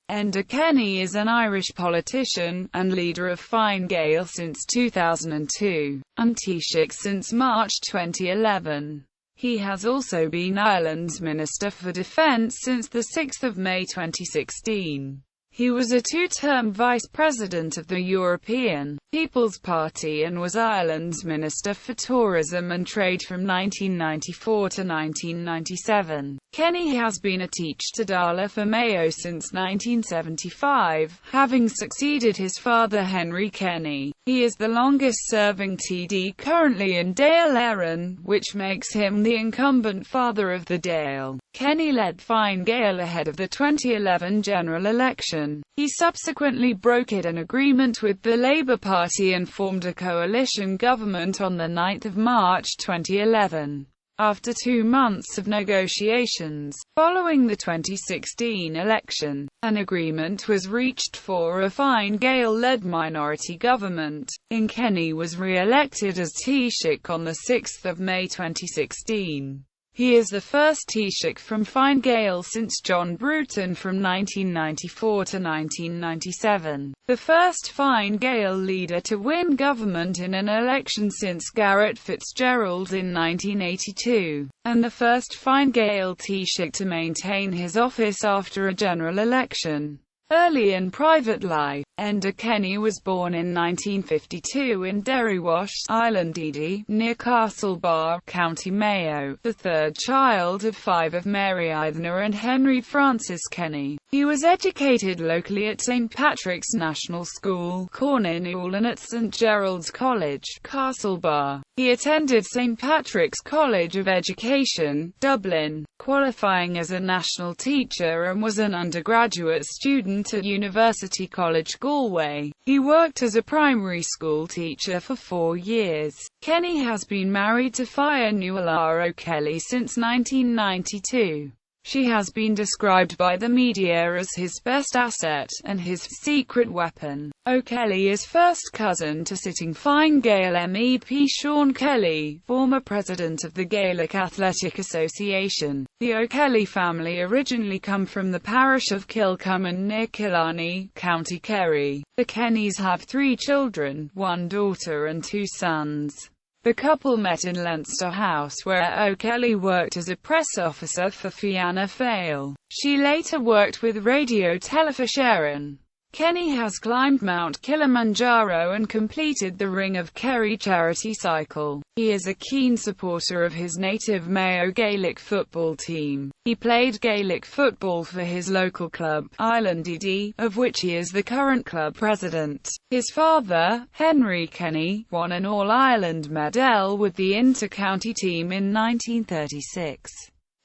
Enda Kenny is an Irish politician, and leader of Fine Gael since 2002, and Taoiseach since March 2011. He has also been Ireland's Minister for Defence since 6 May 2016. He was a two-term Vice President of the European People's Party and was Ireland's Minister for Tourism and Trade from 1994 to 1997. Kenny has been a Teachta Dála for Mayo since 1975, having succeeded his father Henry Kenny. He is the longest-serving TD currently in Dáil Éireann, which makes him the incumbent father of the Dáil. Kenny led Fine Gael ahead of the 2011 general election. He subsequently brokered an agreement with the Labour Party and formed a coalition government on 9 March 2011. After 2 months of negotiations, following the 2016 election, an agreement was reached for a Fine Gael-led minority government, and Kenny was re-elected as Taoiseach on 6 May 2016. He is the first Taoiseach from Fine Gael since John Bruton from 1994 to 1997, the first Fine Gael leader to win government in an election since Garret FitzGerald in 1982, and the first Fine Gael Taoiseach to maintain his office after a general election. Early in private life, Enda Kenny was born in 1952 in Derrywash, Island near Castlebar, County Mayo, the third child of 5 of Mary Eithner and Henry Francis Kenny. He was educated locally at St Patrick's National School, Cornynewall, and at St Gerald's College, Castlebar. He attended St Patrick's College of Education, Dublin, qualifying as a national teacher, and was an undergraduate student at University College Galway. He worked as a primary school teacher for 4 years. Kenny has been married to Fine Gael O'Kelly since 1992. She has been described by the media as his best asset, and his secret weapon. O'Kelly is first cousin to sitting Fine Gael MEP Sean Kelly, former president of the Gaelic Athletic Association. The O'Kelly family originally come from the parish of Kilcummin near Killarney, County Kerry. The Kennys have 3 children, 1 daughter and 2 sons. The couple met in Leinster House, where O'Kelly worked as a press officer for Fianna Fáil. She later worked with Radio Taoiseach Éireann. Kenny has climbed Mount Kilimanjaro and completed the Ring of Kerry charity cycle. He is a keen supporter of his native Mayo Gaelic football team. He played Gaelic football for his local club, Island of which he is the current club president. His father, Henry Kenny, won an All-Ireland medal with the inter-county team in 1936.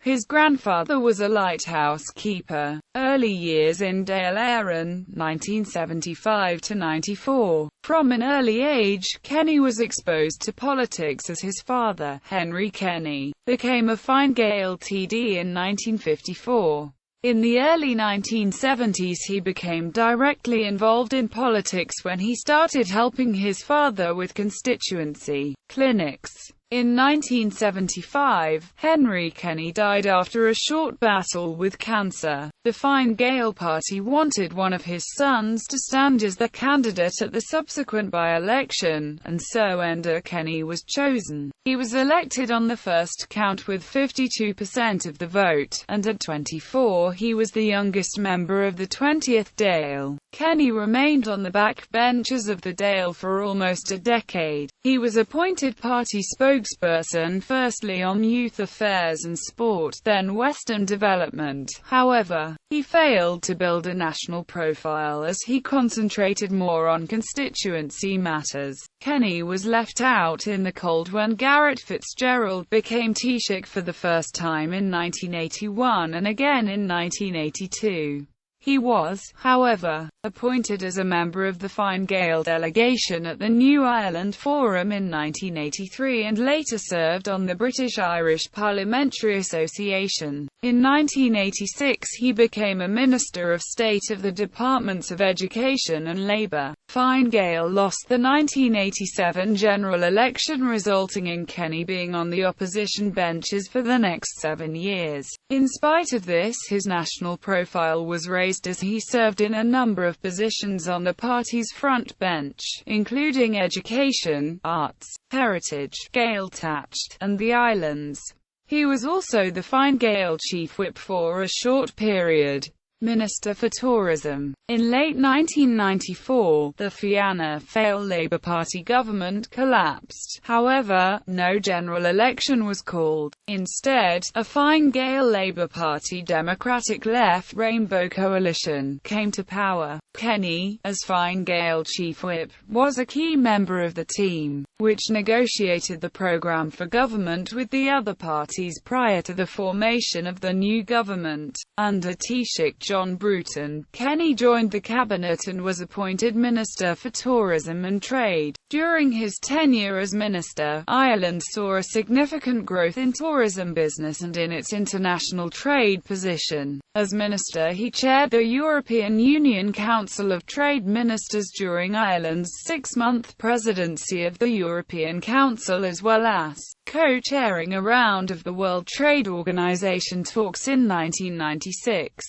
His grandfather was a lighthouse keeper. Early years in Dáil Éireann, 1975 to 94. From an early age, Kenny was exposed to politics as his father, Henry Kenny, became a Fine Gael TD in 1954. In the early 1970s he became directly involved in politics when he started helping his father with constituency clinics. In 1975, Henry Kenny died after a short battle with cancer. The Fine Gael party wanted one of his sons to stand as their candidate at the subsequent by-election, and so Enda Kenny was chosen. He was elected on the first count with 52% of the vote, and at 24 he was the youngest member of the 20th Dáil. Kenny remained on the backbenches of the Dáil for almost a decade. He was appointed party spokesperson firstly on youth affairs and sport, then Western development. However, he failed to build a national profile as he concentrated more on constituency matters. Kenny was left out in the cold when Garret FitzGerald became Taoiseach for the first time in 1981 and again in 1982. He was, however, appointed as a member of the Fine Gael delegation at the New Ireland Forum in 1983 and later served on the British-Irish Parliamentary Association. In 1986 he became a Minister of State of the Departments of Education and Labour. Fine Gael lost the 1987 general election, resulting in Kenny being on the opposition benches for the next 7 years. In spite of this, his national profile was raised as he served in a number of positions on the party's front bench, including education, arts, heritage, Gaeltacht, and the islands. He was also the Fine Gael chief whip for a short period. Minister for Tourism. In late 1994, the Fianna Fáil Labour Party government collapsed. However, no general election was called. Instead, a Fine Gael Labour Party Democratic Left Rainbow coalition came to power. Kenny, as Fine Gael chief whip, was a key member of the team, which negotiated the programme for government with the other parties prior to the formation of the new government. Under Taoiseach John Bruton, Kenny joined the cabinet and was appointed Minister for Tourism and Trade. During his tenure as minister, Ireland saw a significant growth in tourism business and in its international trade position. As minister, he chaired the European Union Council of Trade Ministers during Ireland's 6-month presidency of the European Council, as well as co-chairing a round of the World Trade Organization talks in 1996.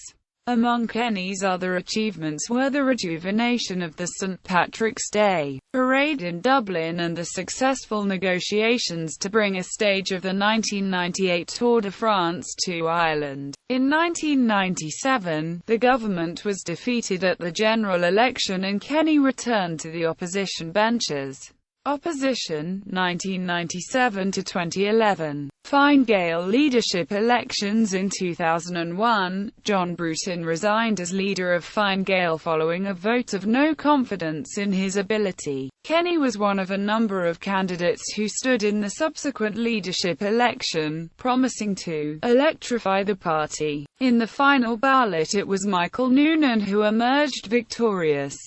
Among Kenny's other achievements were the rejuvenation of the St. Patrick's Day parade in Dublin and the successful negotiations to bring a stage of the 1998 Tour de France to Ireland. In 1997, the government was defeated at the general election and Kenny returned to the opposition benches. Opposition, 1997 to 2011. Fine Gael leadership elections. In 2001, John Bruton resigned as leader of Fine Gael following a vote of no confidence in his ability. Kenny was one of a number of candidates who stood in the subsequent leadership election, promising to electrify the party. In the final ballot it was Michael Noonan who emerged victorious.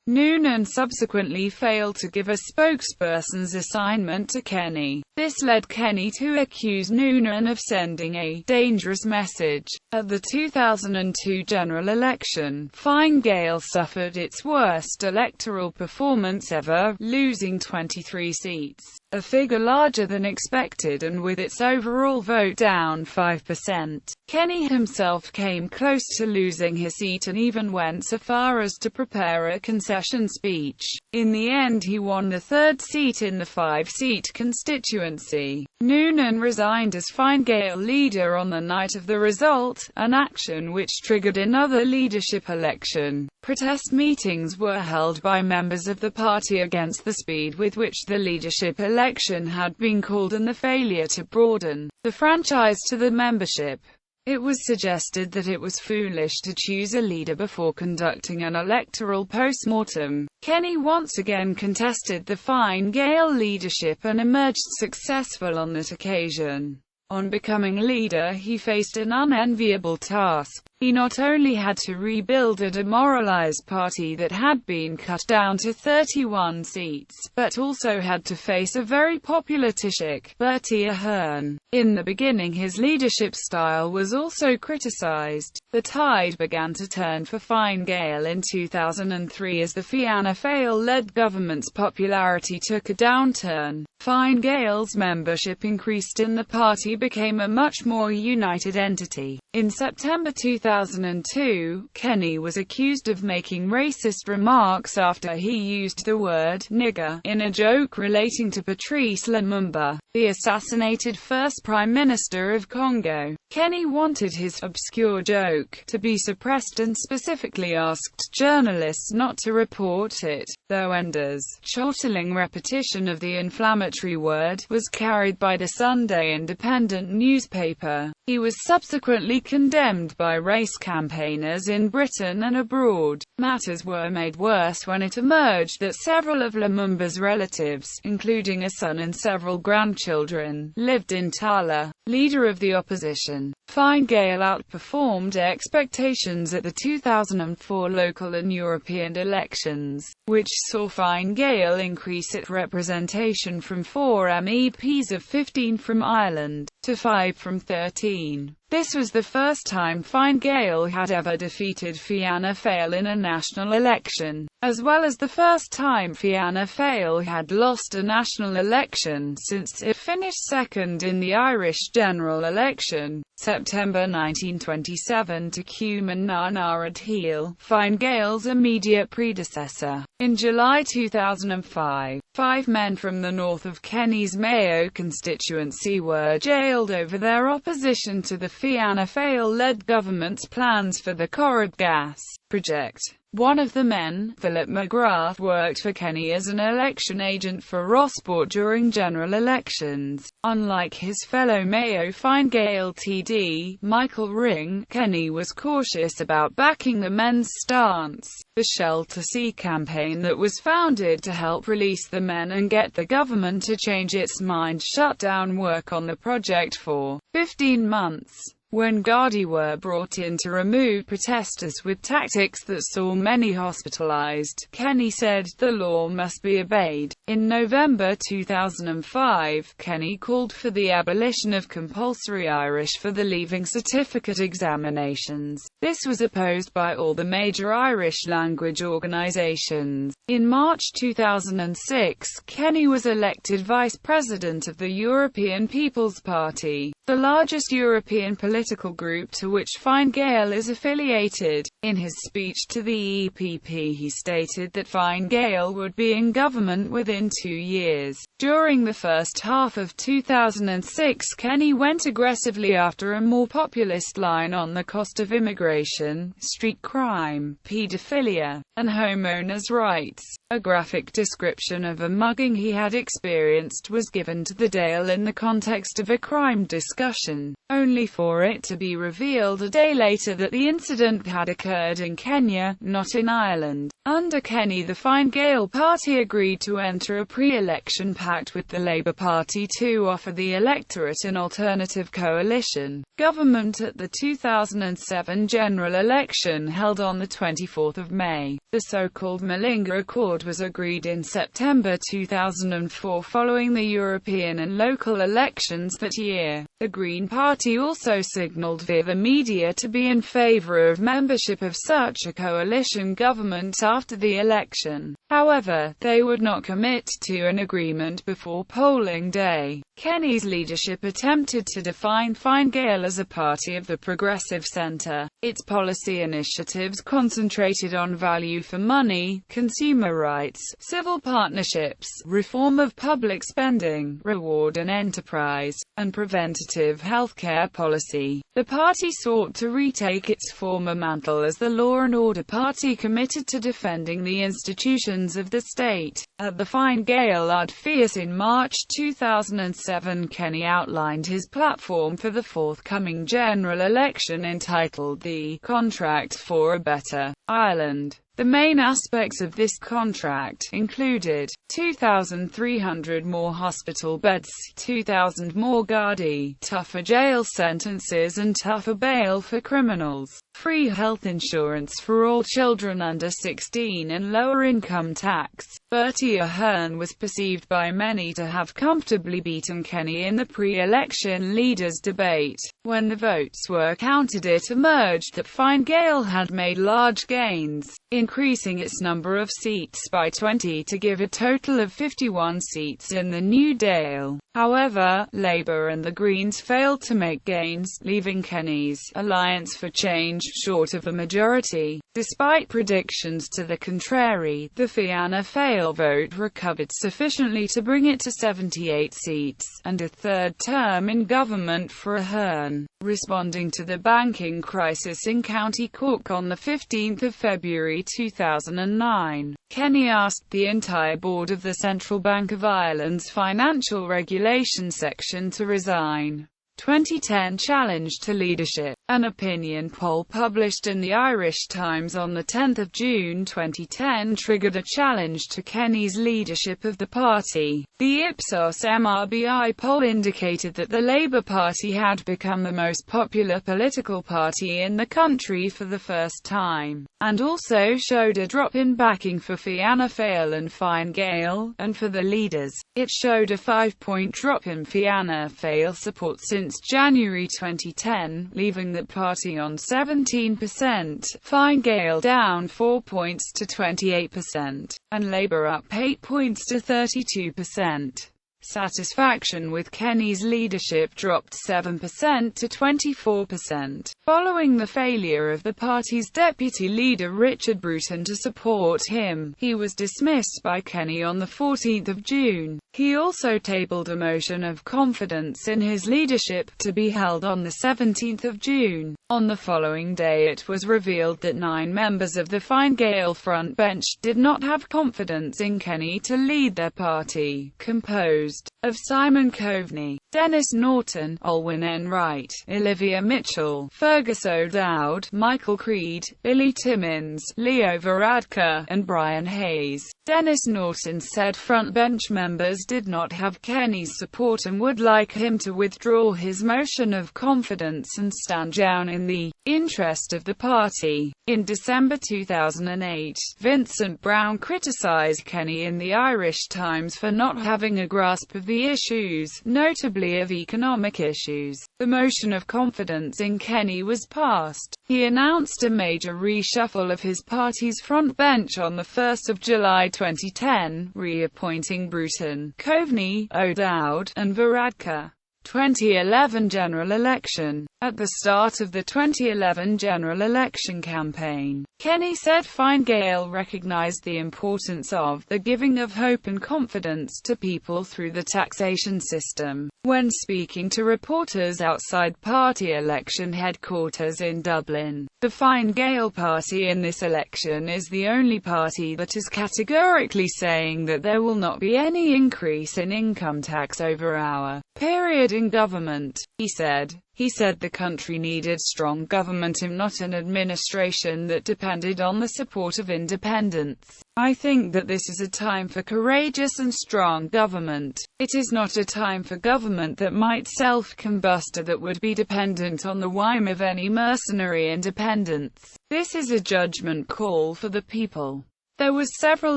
Noonan subsequently failed to give a spokesperson's assignment to Kenny. This led Kenny to accuse Noonan of sending a dangerous message. At the 2002 general election, Fine Gael suffered its worst electoral performance ever, losing 23 seats, a figure larger than expected, and with its overall vote down 5%. Kenny himself came close to losing his seat and even went so far as to prepare a concession speech. In the end he won the third seat in the 5-seat constituency. Noonan resigned as Fine Gael leader on the night of the result, an action which triggered another leadership election. Protest meetings were held by members of the party against the speed with which the leadership election had been called and the failure to broaden the franchise to the membership. It was suggested that it was foolish to choose a leader before conducting an electoral post-mortem. Kenny once again contested the Fine Gael leadership and emerged successful on that occasion. On becoming leader, he faced an unenviable task. He not only had to rebuild a demoralized party that had been cut down to 31 seats, but also had to face a very popular Taoiseach, Bertie Ahern. In the beginning his leadership style was also criticized. The tide began to turn for Fine Gael in 2003 as the Fianna Fáil-led government's popularity took a downturn. Fine Gael's membership increased and the party became a much more united entity. In September 2002, Kenny was accused of making racist remarks after he used the word nigger in a joke relating to Patrice Lumumba, the assassinated first Prime Minister of Congo. Kenny wanted his obscure joke to be suppressed and specifically asked journalists not to report it, though Enda's chortling repetition of the inflammatory word was carried by the Sunday Independent newspaper. He was subsequently condemned by race campaigners in Britain and abroad. Matters were made worse when it emerged that several of Lumumba's relatives, including a son and several grandchildren, lived in Dála. Leader of the opposition, Fine Gael outperformed expectations at the 2004 local and European elections, which saw Fine Gael increase its representation from 4 MEPs of 15 from Ireland, to 5 from 13. This was the first time Fine Gael had ever defeated Fianna Fáil in a national election, as well as the first time Fianna Fáil had lost a national election since it finished second in the Irish general election, September 1927 to Cumann na nGaire Díl, Fine Gael's immediate predecessor. In July 2005, 5 men from the north of Kenny's Mayo constituency were jailed over their opposition to the Fianna Fáil-led government's plans for the Corrib gas project. One of the men, Philip McGrath, worked for Kenny as an election agent for Rossport during general elections. Unlike his fellow Mayo Fine Gael TD, Michael Ring, Kenny was cautious about backing the men's stance. The Shell to Sea campaign that was founded to help release the men and get the government to change its mind shut down work on the project for 15 months. When Gardaí were brought in to remove protesters with tactics that saw many hospitalized, Kenny said, "The law must be obeyed." In November 2005, Kenny called for the abolition of compulsory Irish for the Leaving Certificate examinations. This was opposed by all the major Irish language organizations. In March 2006, Kenny was elected vice president of the European People's Party, the largest European political group to which Fine Gael is affiliated. In his speech to the EPP, he stated that Fine Gael would be in government within 2 years. During the first half of 2006, Kenny went aggressively after a more populist line on the cost of immigration, street crime, paedophilia, and homeowners' rights. A graphic description of a mugging he had experienced was given to the Dála in the context of a crime discussion, only for it to be revealed a day later that the incident had occurred in Kenya, not in Ireland. Under Kenny, the Fine Gael party agreed to enter a pre-election pact with the Labour Party to offer the electorate an alternative coalition government at the 2007 general election held on the 24th of May. The so-called Malinga Accord was agreed in September 2004 following the European and local elections that year. The Green Party also signalled via the media to be in favour of membership of such a coalition government after the election. However, they would not commit to an agreement before polling day. Kenny's leadership attempted to define Fine Gael as a party of the progressive centre. Its policy initiatives concentrated on value for money, consumer rights, civil partnerships, reform of public spending, reward and enterprise, and preventative healthcare policy. The party sought to retake its former mantle as the law and order party committed to defending the institutions of the state. At the Fine Gael Attribution in March 2007, Kenny outlined his platform for the forthcoming general election entitled The Contract for a Better Ireland. The main aspects of this contract included 2,300 more hospital beds, 2,000 more Gardaí, tougher jail sentences and tougher bail for criminals, free health insurance for all children under 16 and lower income tax. Bertie Ahern was perceived by many to have comfortably beaten Kenny in the pre-election leaders' debate. When the votes were counted, it emerged that Fine Gael had made large gains, increasing its number of seats by 20 to give a total of 51 seats in the new Dála. However, Labour and the Greens failed to make gains, leaving Kenny's Alliance for Change short of a majority. Despite predictions to the contrary, the Fianna Fáil vote recovered sufficiently to bring it to 78 seats, and a third term in government for Ahern. Responding to the banking crisis in County Cork on 15 February 2009, Kenny asked the entire board of the Central Bank of Ireland's Financial Regulation section to resign. 2010 challenge to leadership. An opinion poll published in the Irish Times on 10 June 2010 triggered a challenge to Kenny's leadership of the party. The Ipsos MRBI poll indicated that the Labour Party had become the most popular political party in the country for the first time, and also showed a drop in backing for Fianna Fáil and Fine Gael, and for the leaders, it showed a 5-point drop in Fianna Fáil support since January 2010, leaving the party on 17%, Fine Gael down 4 points to 28%, and Labour up 8 points to 32%. Satisfaction with Kenny's leadership dropped 7% to 24%. Following the failure of the party's deputy leader Richard Bruton to support him, he was dismissed by Kenny on 14 June. He also tabled a motion of confidence in his leadership, to be held on 17 June. On the following day it was revealed that 9 members of the Fine Gael front bench did not have confidence in Kenny to lead their party, composed of Simon Coveney, Denis Norton, Olwyn Enright, Olivia Mitchell, Fergus O'Dowd, Michael Creed, Billy Timmins, Leo Varadkar, and Brian Hayes. Denis Norton said frontbench members did not have Kenny's support and would like him to withdraw his motion of confidence and stand down in the interest of the party. In December 2008, Vincent Browne criticised Kenny in the Irish Times for not having a grasp of the issues, notably of economic issues. The motion of confidence in Kenny was passed. He announced a major reshuffle of his party's front bench on 1 July 2010, reappointing Bruton, Coveney, O'Dowd, and Varadkar. 2011 general election. At the start of the 2011 general election campaign, Kenny said Fine Gael recognised the importance of the giving of hope and confidence to people through the taxation system. When speaking to reporters outside party election headquarters in Dublin, the Fine Gael party in this election is the only party that is categorically saying that there will not be any increase in income tax over our period in government, he said. He said the country needed strong government and not an administration that depended on the support of independents. I think that this is a time for courageous and strong government. It is not a time for government that might self-combust or that would be dependent on the whim of any mercenary independents. This is a judgment call for the people. There was several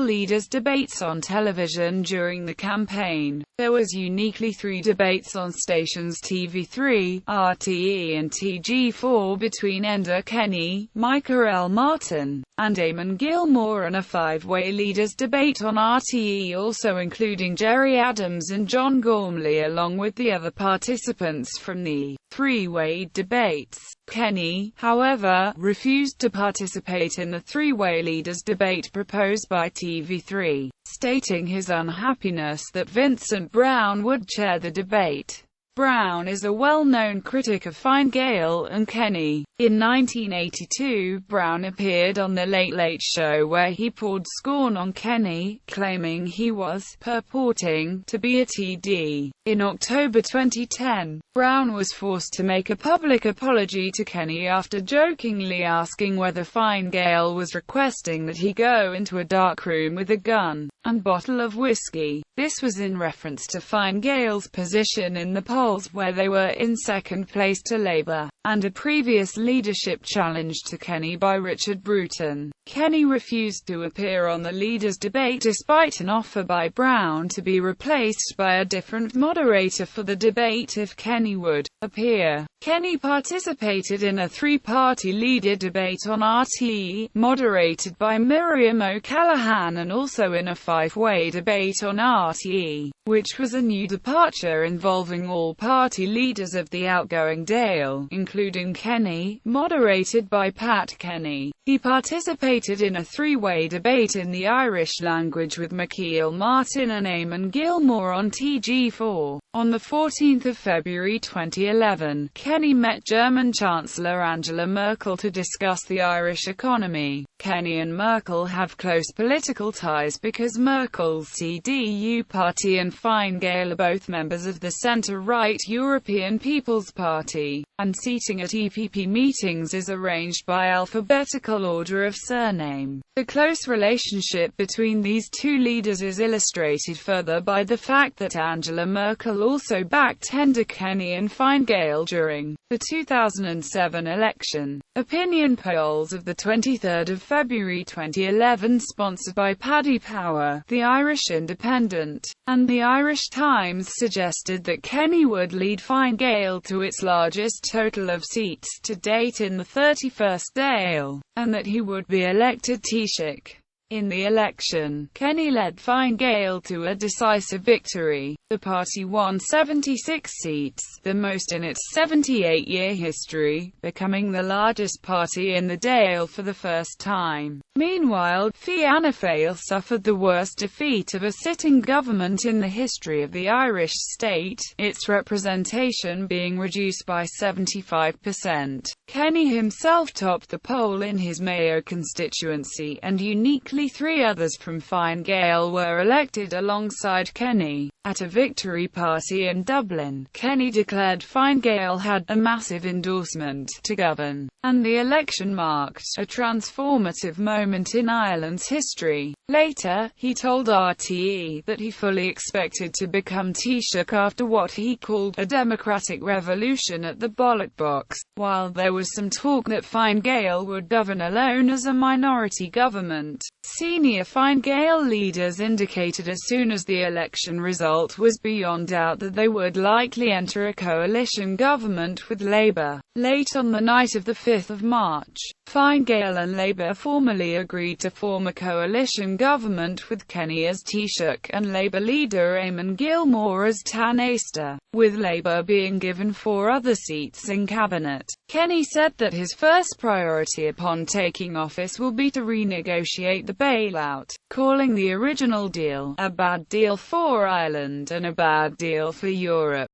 leaders' debates on television during the campaign. There was uniquely 3 debates on stations TV3, RTE and TG4 between Enda Kenny, Micah L. Martin, and Eamon Gilmore, and a 5-way leaders' debate on RTE also including Gerry Adams and John Gormley along with the other participants from the 3-way debates. Kenny, however, refused to participate in the 3-way leaders' debate proposed by TV3, stating his unhappiness that Vincent Browne would chair the debate. Browne is a well-known critic of Fine Gael and Kenny. In 1982, Browne appeared on The Late Late Show where he poured scorn on Kenny, claiming he was purporting to be a TD. In October 2010, Browne was forced to make a public apology to Kenny after jokingly asking whether Fine Gael was requesting that he go into a dark room with a gun and bottle of whiskey. This was in reference to Fine Gael's position in the polls where they were in second place to Labour, and a previous leadership challenge to Kenny by Richard Bruton. Kenny refused to appear on the leaders' debate despite an offer by Browne to be replaced by a different moderator for the debate if Kenny would appear. Kenny participated in a 3-party leader debate on RTE, moderated by Miriam O'Callaghan, and also in a 5-way debate on RTE, which was a new departure involving all party leaders of the outgoing Dáil, including Kenny, moderated by Pat Kenny. He participated in a 3-way debate in the Irish language with Michael Martin and Eamon Gilmore on TG4. On 14 February 2011, Kenny met German Chancellor Angela Merkel to discuss the Irish economy. Kenny and Merkel have close political ties because Merkel's CDU party and Fine Gael are both members of the centre-right European People's Party. and seating at EPP meetings is arranged by alphabetical order of surname. The close relationship between these two leaders is illustrated further by the fact that Angela Merkel also backed Enda Kenny and Fine Gael during the 2007 election. Opinion polls of the 23rd of February 2011 sponsored by Paddy Power, The Irish Independent, and The Irish Times suggested that Kenny would lead Fine Gael to its largest total of seats to date in the 31st Dála, and that he would be elected Taoiseach. In the election, Kenny led Fine Gael to a decisive victory. The party won 76 seats, the most in its 78-year history, becoming the largest party in the Dála for the first time. Meanwhile, Fianna Fáil suffered the worst defeat of a sitting government in the history of the Irish state, its representation being reduced by 75%. Kenny himself topped the poll in his Mayo constituency, and uniquely 3 others from Fine Gael were elected alongside Kenny. At a victory party in Dublin, Kenny declared Fine Gael had a massive endorsement to govern, and the election marked a transformative moment in Ireland's history. Later, he told RTE that he fully expected to become Taoiseach after what he called a democratic revolution at the ballot box, while there was some talk that Fine Gael would govern alone as a minority government. Senior Fine Gael leaders indicated as soon as the election result was beyond doubt that they would likely enter a coalition government with Labour. Late on the night of the 5th of March, Fine Gael and Labour formally agreed to form a coalition government with Kenny as Taoiseach and Labour leader Eamon Gilmore as Taoiseach, with Labour being given 4 other seats in cabinet. Kenny said that his first priority upon taking office will be to renegotiate the bailout, calling the original deal a bad deal for Ireland and a bad deal for Europe.